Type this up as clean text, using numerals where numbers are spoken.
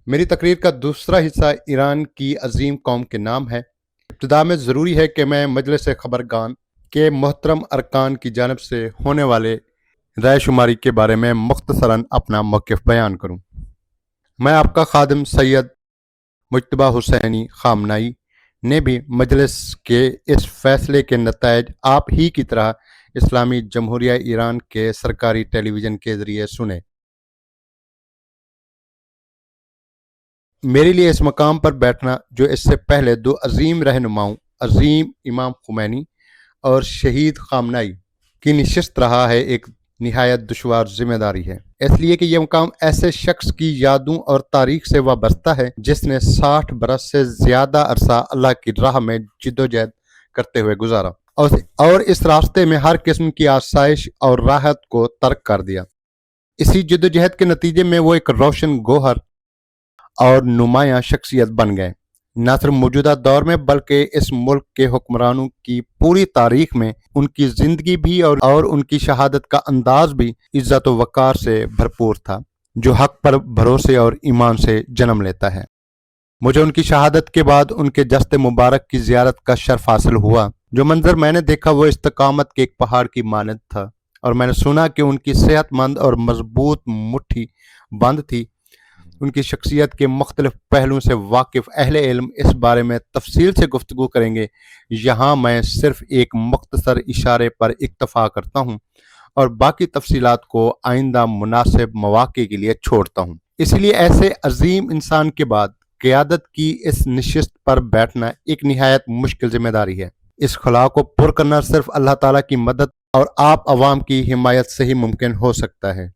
میری تقریر کا دوسرا حصہ ایران کی عظیم قوم کے نام ہے۔ ابتدا میں ضروری ہے کہ میں مجلس خبرگان کے محترم ارکان کی جانب سے ہونے والے رائے شماری کے بارے میں مختصراً اپنا موقف بیان کروں۔ میں آپ کا خادم سید مجتبیٰ حسینی خامنائی نے بھی مجلس کے اس فیصلے کے نتائج آپ ہی کی طرح اسلامی جمہوریہ ایران کے سرکاری ٹیلی ویژن کے ذریعے سنے۔ میرے لیے اس مقام پر بیٹھنا، جو اس سے پہلے دو عظیم رہنماؤں عظیم امام خمینی اور شہید خامنائی کی نشست رہا ہے، ایک نہایت دشوار ذمہ داری ہے، اس لیے کہ یہ مقام ایسے شخص کی یادوں اور تاریخ سے وابستہ ہے جس نے 60 برس سے زیادہ عرصہ اللہ کی راہ میں جدوجہد کرتے ہوئے گزارا اور اس راستے میں ہر قسم کی آسائش اور راحت کو ترک کر دیا۔ اسی جدوجہد کے نتیجے میں وہ ایک روشن گوہر اور نمایاں شخصیت بن گئے، نہ صرف موجودہ دور میں بلکہ اس ملک کے حکمرانوں کی پوری تاریخ میں۔ ان کی زندگی بھی اور ان کی شہادت کا انداز بھی عزت و وقار سے بھرپور تھا، جو حق پر بھروسے اور ایمان سے جنم لیتا ہے۔ مجھے ان کی شہادت کے بعد ان کے جسد مبارک کی زیارت کا شرف حاصل ہوا۔ جو منظر میں نے دیکھا وہ استقامت کے ایک پہاڑ کی مانند تھا، اور میں نے سنا کہ ان کی صحت مند اور مضبوط مٹھی بند تھی۔ ان کی شخصیت کے مختلف پہلوؤں سے واقف اہل علم اس بارے میں تفصیل سے گفتگو کریں گے، یہاں میں صرف ایک مختصر اشارے پر اکتفا کرتا ہوں اور باقی تفصیلات کو آئندہ مناسب مواقع کے لیے چھوڑتا ہوں۔ اسی لیے ایسے عظیم انسان کے بعد قیادت کی اس نشست پر بیٹھنا ایک نہایت مشکل ذمہ داری ہے۔ اس خلا کو پر کرنا صرف اللہ تعالیٰ کی مدد اور آپ عوام کی حمایت سے ہی ممکن ہو سکتا ہے۔